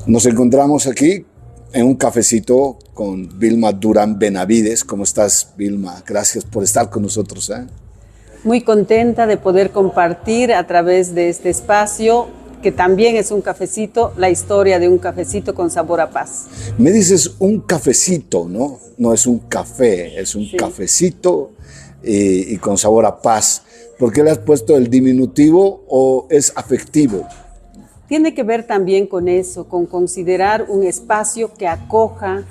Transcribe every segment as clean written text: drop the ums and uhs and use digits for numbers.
Nos encontramos aquí en un cafecito con Vilma Durán Benavides. ¿Cómo estás, Vilma? Gracias por estar con nosotros. Muy contenta de poder compartir a través de este espacio, que también es un cafecito, la historia de un cafecito con sabor a paz. Me dices un cafecito, ¿no? No es un café, es un cafecito y con sabor a paz. ¿Por qué le has puesto el diminutivo o es afectivo? Tiene que ver también con eso, con considerar un espacio que acoja,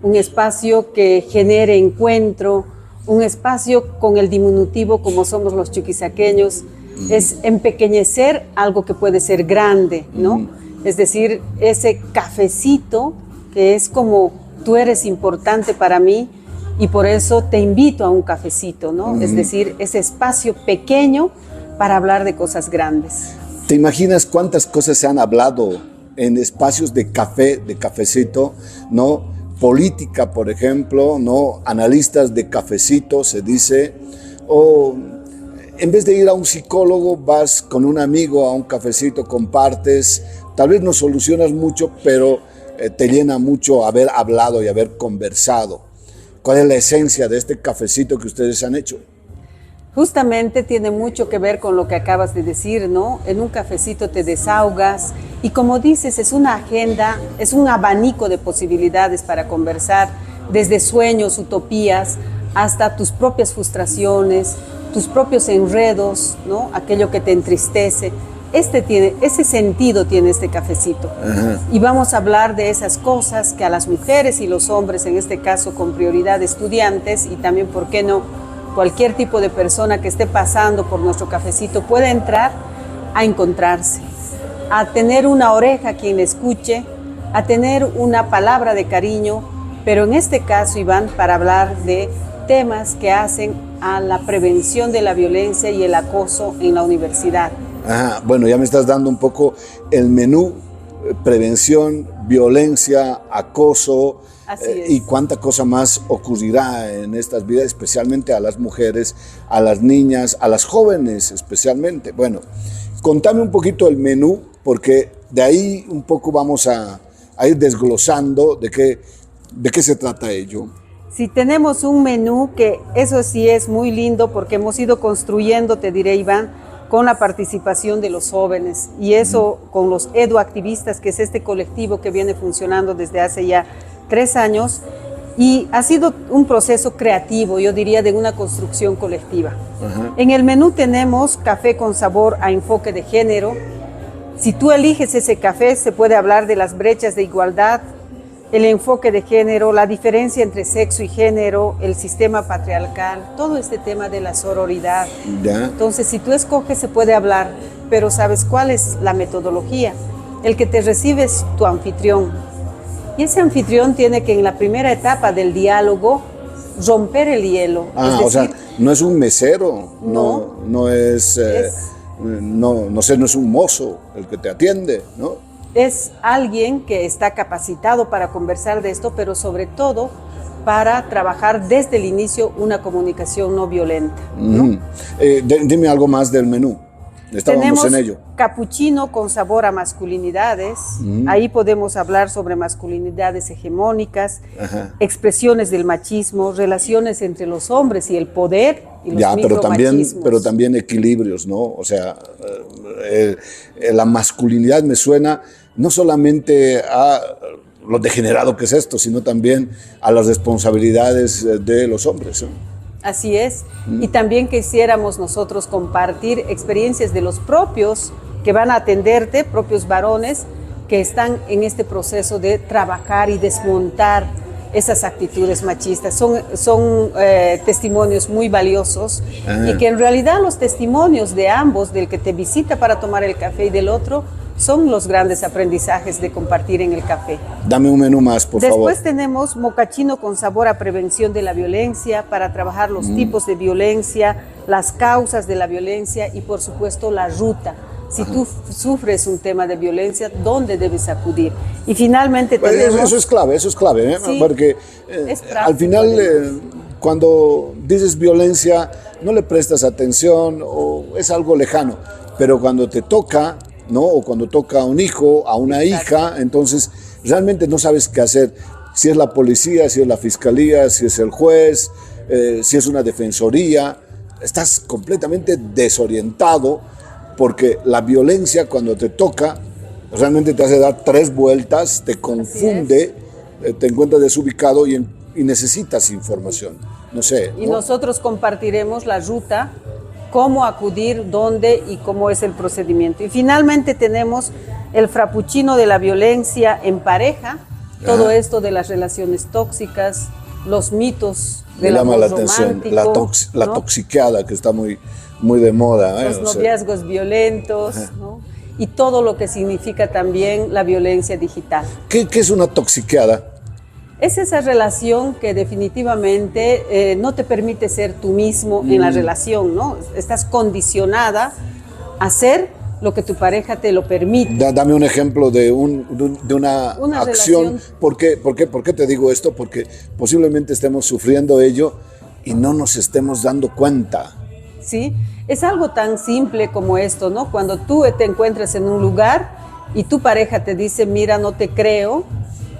un espacio que genere encuentro, un espacio con el diminutivo como somos los chuquisaqueños, es empequeñecer algo que puede ser grande, ¿no? Es decir, ese cafecito que es como tú eres importante para mí y por eso te invito a un cafecito, ¿no? Es decir, ese espacio pequeño para hablar de cosas grandes. ¿Te imaginas cuántas cosas se han hablado en espacios de café, de cafecito, ¿no? Política, por ejemplo, ¿no? Analistas de cafecito, se dice, o en vez de ir a un psicólogo, vas con un amigo a un cafecito, compartes, tal vez no solucionas mucho, pero te llena mucho haber hablado y haber conversado. ¿Cuál es la esencia de este cafecito que ustedes han hecho? Justamente tiene mucho que ver con lo que acabas de decir, ¿no? En un cafecito te desahogas y como dices, es una agenda, es un abanico de posibilidades para conversar, desde sueños, utopías, hasta tus propias frustraciones, tus propios enredos, ¿no? Aquello que te entristece. Ese sentido tiene este cafecito. Y vamos a hablar de esas cosas que a las mujeres y los hombres, en este caso con prioridad de estudiantes y también, ¿por qué no?, cualquier tipo de persona que esté pasando por nuestro cafecito puede entrar a encontrarse, a tener una oreja a quien le escuche, a tener una palabra de cariño, pero en este caso, Iván, para hablar de temas que hacen a la prevención de la violencia y el acoso en la universidad. Bueno, ya me estás dando un poco el menú: prevención, violencia, acoso. Y cuánta cosa más ocurrirá en estas vidas, especialmente a las mujeres, a las niñas, a las jóvenes especialmente. Bueno, contame un poquito el menú, porque de ahí un poco vamos a ir desglosando de qué se trata ello. Sí, tenemos un menú que eso sí es muy lindo porque hemos ido construyendo, te diré, Iván, con la participación de los jóvenes y eso con los eduactivistas, que es este colectivo que viene funcionando desde hace ya 3 años y ha sido un proceso creativo, yo diría, de una construcción colectiva. En el menú tenemos café con sabor a enfoque de género. Si tú eliges ese café, se puede hablar de las brechas de igualdad, el enfoque de género, la diferencia entre sexo y género, el sistema patriarcal, todo este tema de la sororidad. Entonces, si tú escoges, se puede hablar, pero ¿sabes cuál es la metodología? El que te recibe es tu anfitrión. Y ese anfitrión tiene que en la primera etapa del diálogo romper el hielo. Es decir, o sea, no es un mesero, no es un mozo el que te atiende, ¿no? Es alguien que está capacitado para conversar de esto, pero sobre todo para trabajar desde el inicio una comunicación no violenta, ¿no? Dime algo más del menú. Estábamos en ello. Capuchino con sabor a masculinidades. Ahí podemos hablar sobre masculinidades hegemónicas, expresiones del machismo, relaciones entre los hombres y el poder y los micromachismos. Pero también equilibrios, ¿no? O sea, la masculinidad me suena no solamente a lo degenerado que es esto, sino también a las responsabilidades de los hombres, ¿no? Así es, y también quisiéramos nosotros compartir experiencias de los propios que van a atenderte, propios varones que están en este proceso de trabajar y desmontar esas actitudes machistas. Son testimonios muy valiosos y que en realidad los testimonios de ambos, del que te visita para tomar el café y del otro, son los grandes aprendizajes de compartir en el café. Dame un menú más, por favor. Después tenemos mocachino con sabor a prevención de la violencia, para trabajar los tipos de violencia, las causas de la violencia y por supuesto la ruta. Si tú sufres un tema de violencia, ¿dónde debes acudir? Y finalmente tenemos... Eso es clave, ¿eh? Sí, porque al final cuando dices violencia no le prestas atención o es algo lejano, pero cuando te toca ¿no? O cuando toca a un hijo, a una Exacto. hija, entonces realmente no sabes qué hacer. Si es la policía, si es la fiscalía, si es el juez, si es una defensoría, estás completamente desorientado porque la violencia cuando te toca realmente te hace dar 3 vueltas, te confunde, te encuentras desubicado y necesitas información. No sé. Y ¿no? nosotros compartiremos la ruta, cómo acudir, dónde y cómo es el procedimiento. Y finalmente tenemos el frappuccino de la violencia en pareja, todo esto de las relaciones tóxicas, los mitos Me del llama amor la atención romántico, la ¿no? toxiqueada que está muy, muy de moda. Los O sea, noviazgos violentos, ¿no? Y todo lo que significa también la violencia digital. ¿qué es una toxiqueada? Es esa relación que definitivamente no te permite ser tú mismo en la relación, ¿no? Estás condicionada a ser lo que tu pareja te lo permite. Dame un ejemplo de una acción. relación. ¿Por qué te digo esto? Porque posiblemente estemos sufriendo ello y no nos estemos dando cuenta. ¿Sí? Es algo tan simple como esto, ¿no? Cuando tú te encuentras en un lugar y tu pareja te dice, mira, no te creo,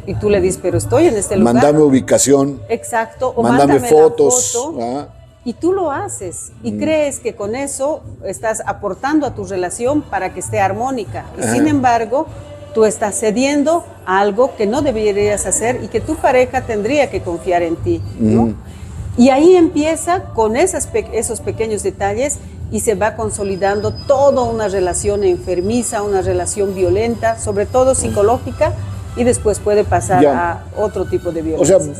y tú le dices, pero estoy en este lugar. Mándame ubicación. Exacto, o mándame fotos. la foto, ¿ah? y tú lo haces y crees que con eso estás aportando a tu relación para que esté armónica. Y sin embargo, tú estás cediendo a algo que no deberías hacer y que tu pareja tendría que confiar en ti, ¿no? Y ahí empieza con esos pequeños detalles y se va consolidando toda una relación enfermiza, una relación violenta, sobre todo psicológica, y después puede pasar a otro tipo de violencia. O sea,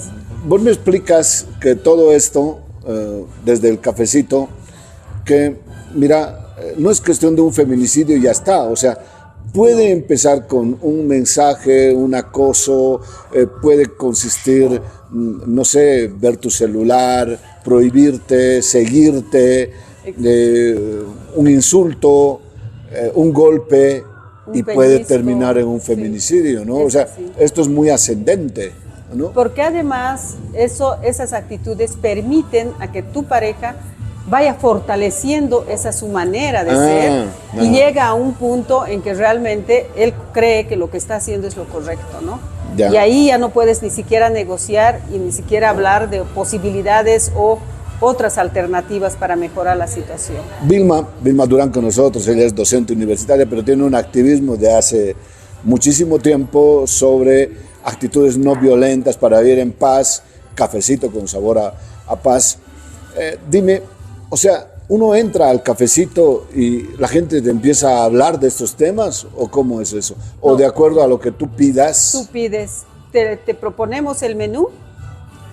vos me explicas que todo esto, desde el cafecito, que mira, no es cuestión de un feminicidio y ya está, o sea, puede empezar con un mensaje, un acoso, puede consistir, no sé, ver tu celular, prohibirte, seguirte, un insulto, un golpe, Un y puede pellizco, terminar en un feminicidio, ¿no? O sea, esto es muy ascendente, ¿no? Porque además esas actitudes permiten a que tu pareja vaya fortaleciendo esa su manera de ser y llega a un punto en que realmente él cree que lo que está haciendo es lo correcto, ¿no? Ya. Y ahí ya no puedes ni siquiera negociar y ni siquiera hablar de posibilidades o otras alternativas para mejorar la situación. Vilma Durán con nosotros, ella es docente universitaria, pero tiene un activismo de hace muchísimo tiempo sobre actitudes no violentas para vivir en paz, cafecito con sabor a paz. Dime, o sea, ¿uno entra al cafecito y la gente te empieza a hablar de estos temas o cómo es eso? ¿O No. de acuerdo a lo que tú pidas? Tú pides, te proponemos el menú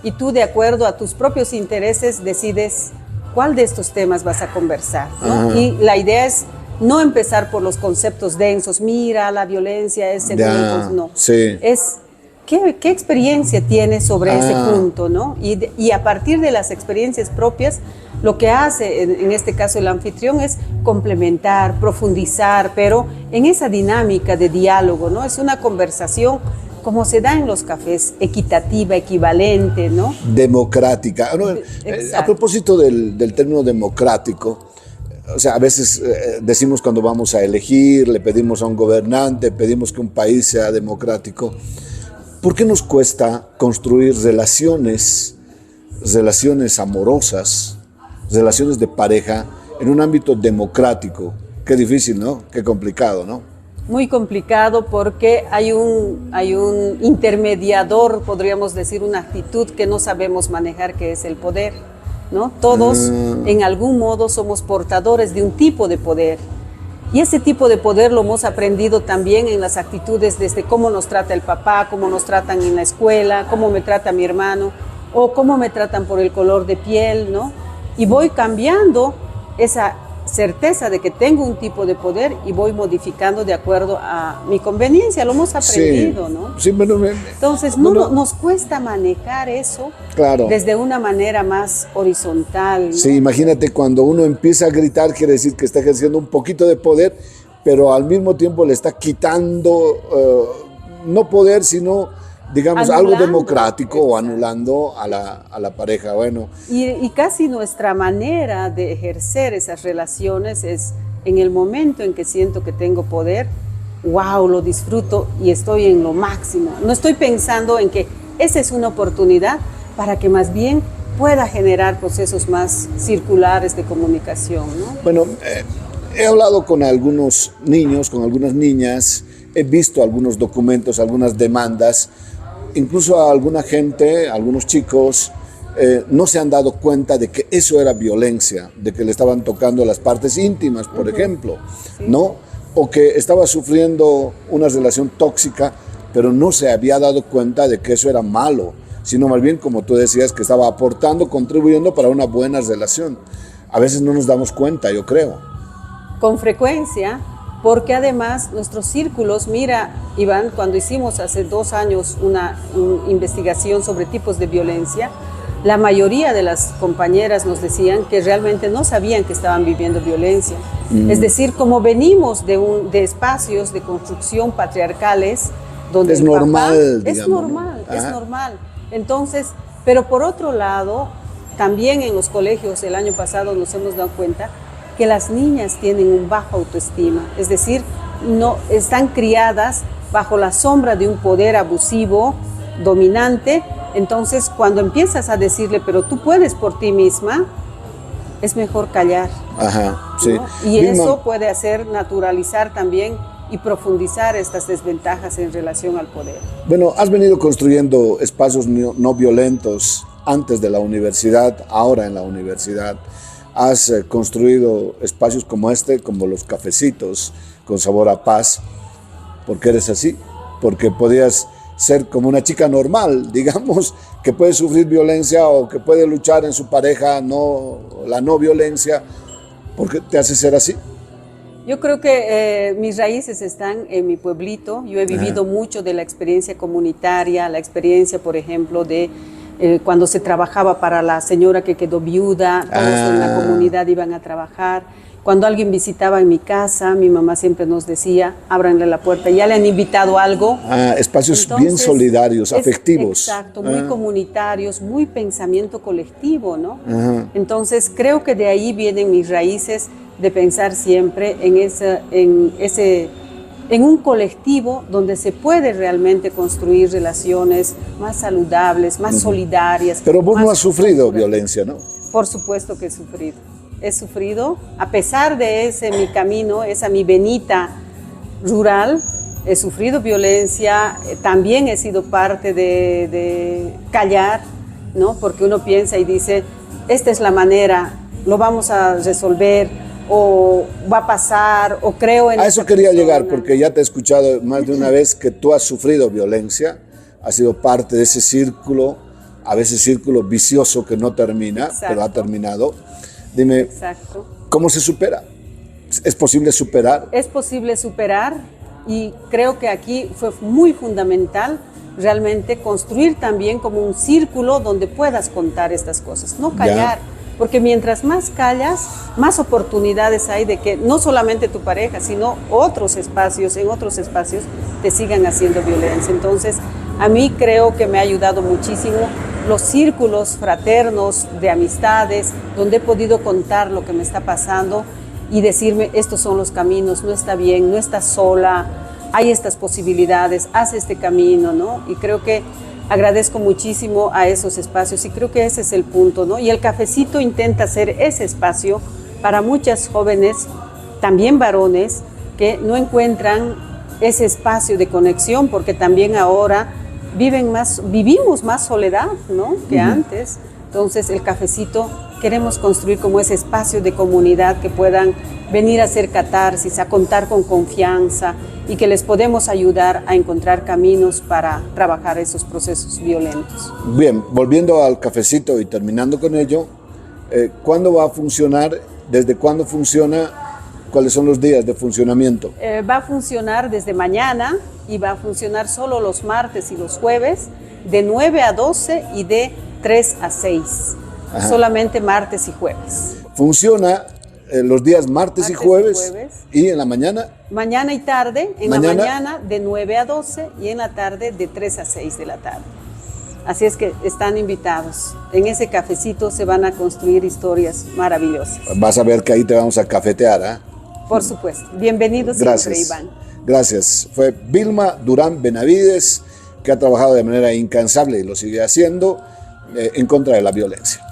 y tú de acuerdo a tus propios intereses decides cuál de estos temas vas a conversar, ¿no? Y la idea es no empezar por los conceptos densos, mira, la violencia es sentimientos, no. Sí. Es ¿qué experiencia tienes sobre ese punto, ¿no? Y a partir de las experiencias propias, lo que hace en este caso el anfitrión es complementar, profundizar, pero en esa dinámica de diálogo, ¿no? Es una conversación como se da en los cafés, equitativa, equivalente, ¿no? Democrática. A propósito del término democrático, o sea, a veces decimos cuando vamos a elegir, le pedimos a un gobernante, pedimos que un país sea democrático. ¿Por qué nos cuesta construir relaciones amorosas, relaciones de pareja en un ámbito democrático? Qué difícil, ¿no? Qué complicado, ¿no? Muy complicado porque hay un intermediador, podríamos decir, una actitud que no sabemos manejar, que es el poder, ¿no? Todos en algún modo somos portadores de un tipo de poder. Y ese tipo de poder lo hemos aprendido también en las actitudes desde cómo nos trata el papá, cómo nos tratan en la escuela, cómo me trata mi hermano o cómo me tratan por el color de piel, ¿no? Y voy cambiando esa certeza de que tengo un tipo de poder y voy modificando de acuerdo a mi conveniencia, lo hemos aprendido, sí, ¿no? Sí, Entonces nos cuesta manejar eso, claro, desde una manera más horizontal, ¿no? Sí, imagínate cuando uno empieza a gritar, quiere decir que está ejerciendo un poquito de poder, pero al mismo tiempo le está quitando, no poder, sino digamos Anulando, algo democrático. exacto. O anulando a la pareja. Bueno, Y casi nuestra manera de ejercer esas relaciones es en el momento en que siento que tengo poder, wow, lo disfruto y estoy en lo máximo. No estoy pensando en que esa es una oportunidad para que más bien pueda generar procesos más circulares de comunicación, ¿no? Bueno, he hablado con algunos niños, con algunas niñas, he visto algunos documentos, algunas demandas, incluso a alguna gente, a algunos chicos, no se han dado cuenta de que eso era violencia, de que le estaban tocando las partes íntimas, por ejemplo, sí, ¿no? O que estaba sufriendo una relación tóxica, pero no se había dado cuenta de que eso era malo, sino más bien, como tú decías, que estaba aportando, contribuyendo para una buena relación. A veces no nos damos cuenta, yo creo. Con frecuencia, porque además nuestros círculos, mira, Iván, cuando hicimos hace 2 años una investigación sobre tipos de violencia, la mayoría de las compañeras nos decían que realmente no sabían que estaban viviendo violencia. Es decir, como venimos de espacios de construcción patriarcales, donde es normal, digamos. Es normal, es normal. Entonces, pero por otro lado, también en los colegios el año pasado nos hemos dado cuenta que las niñas tienen un bajo autoestima, es decir, no están criadas bajo la sombra de un poder abusivo, dominante. Entonces, cuando empiezas a decirle, pero tú puedes por ti misma, es mejor callar. Ajá, sí. ¿No? Y eso puede hacer naturalizar también y profundizar estas desventajas en relación al poder. Bueno, has venido construyendo espacios no violentos antes de la universidad, ahora en la universidad. Has construido espacios como este, como los cafecitos, con sabor a paz, porque eres así, porque podías ser como una chica normal, digamos, que puede sufrir violencia o que puede luchar en su pareja, la no violencia, porque te hace ser así. Yo creo que mis raíces están en mi pueblito. Yo he vivido mucho de la experiencia comunitaria, la experiencia, por ejemplo, de cuando se trabajaba para la señora que quedó viuda, todos en la comunidad iban a trabajar. Cuando alguien visitaba en mi casa, mi mamá siempre nos decía, ábranle la puerta, ya le han invitado algo. Espacios bien solidarios, afectivos. Exacto, muy comunitarios, muy pensamiento colectivo, ¿no? Entonces, creo que de ahí vienen mis raíces de pensar siempre en un colectivo donde se puede realmente construir relaciones más saludables, más solidarias. Pero vos no has sufrido violencia, ¿no? Por supuesto que he sufrido. He sufrido, a pesar de ese mi camino, esa mi venita rural, he sufrido violencia, también he sido parte de callar, ¿no? Porque uno piensa y dice, esta es la manera, lo vamos a resolver, o va a pasar, o creo en... A eso quería llegar, porque ya te he escuchado más de una vez que tú has sufrido violencia, has sido parte de ese círculo, a veces círculo vicioso que no termina, exacto, pero ha terminado. Dime, exacto, ¿cómo se supera? ¿Es posible superar? Es posible superar y creo que aquí fue muy fundamental realmente construir también como un círculo donde puedas contar estas cosas, no callar. Porque mientras más callas, más oportunidades hay de que no solamente tu pareja, sino en otros espacios te sigan haciendo violencia. Entonces, a mí creo que me ha ayudado muchísimo los círculos fraternos de amistades, donde he podido contar lo que me está pasando y decirme, estos son los caminos, no está bien, no estás sola, hay estas posibilidades, haz este camino, ¿no? Y creo que agradezco muchísimo a esos espacios y creo que ese es el punto, ¿no? Y el cafecito intenta ser ese espacio para muchas jóvenes, también varones, que no encuentran ese espacio de conexión porque también ahora vivimos más soledad, ¿no? Que antes. Entonces el cafecito queremos construir como ese espacio de comunidad que puedan venir a hacer catarsis, a contar con confianza y que les podemos ayudar a encontrar caminos para trabajar esos procesos violentos. Bien, volviendo al cafecito y terminando con ello, ¿cuándo va a funcionar? ¿Desde cuándo funciona? ¿Cuáles son los días de funcionamiento? Va a funcionar desde mañana y va a funcionar solo los martes y los jueves, de 9 a 12 y de 3 a 6. Ajá. Solamente martes y jueves. Funciona los días martes y jueves. ¿Y en la mañana? Mañana y tarde. En la mañana de 9 a 12 y en la tarde de 3 a 6 de la tarde. Así es que están invitados. En ese cafecito se van a construir historias maravillosas. Vas a ver que ahí te vamos a cafetear, ¿eh? Por supuesto. Bienvenido siempre, Gracias. Iván. Gracias. Fue Vilma Durán Benavides, que ha trabajado de manera incansable y lo sigue haciendo en contra de la violencia.